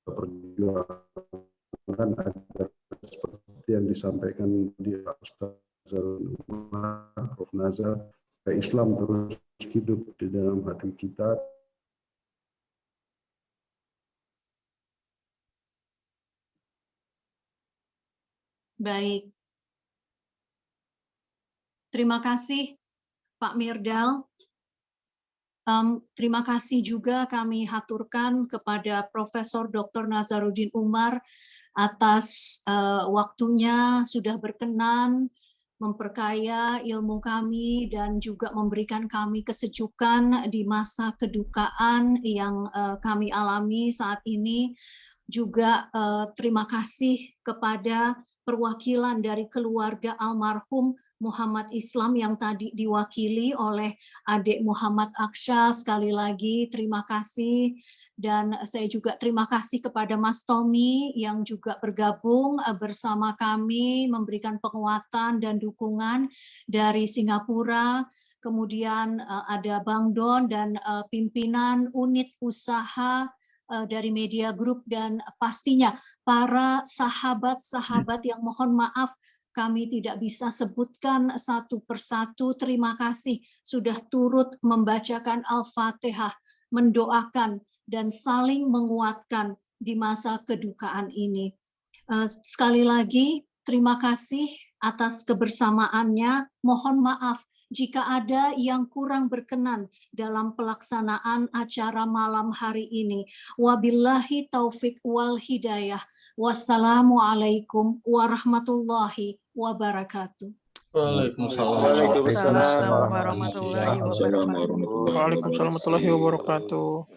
perjuangkan agar seperti yang disampaikan di Ustaz Prof. Nazar, Islam terus hidup di dalam hati kita. Baik. Terima kasih Pak Mirdal. Terima kasih juga kami haturkan kepada Profesor Dr. Nazaruddin Umar atas waktunya sudah berkenan memperkaya ilmu kami dan juga memberikan kami kesejukan di masa kedukaan yang kami alami saat ini. Juga terima kasih kepada perwakilan dari keluarga almarhum Muhammad Islam yang tadi diwakili oleh adik Muhammad Aksha. Sekali lagi terima kasih, dan saya juga terima kasih kepada Mas Tommy yang juga bergabung bersama kami memberikan penguatan dan dukungan dari Singapura. Kemudian ada Bang Don dan pimpinan unit usaha dari Media Group, dan pastinya para sahabat-sahabat yang mohon maaf kami tidak bisa sebutkan satu persatu. Terima kasih sudah turut membacakan Al-Fatihah, mendoakan dan saling menguatkan di masa kedukaan ini. Sekali lagi terima kasih atas kebersamaannya. Mohon maaf jika ada yang kurang berkenan dalam pelaksanaan acara malam hari ini. Wabillahi taufik wal hidayah. Wassalamualaikum warahmatullahi wabarakatuh. Waalaikumsalam warahmatullahi wabarakatuh.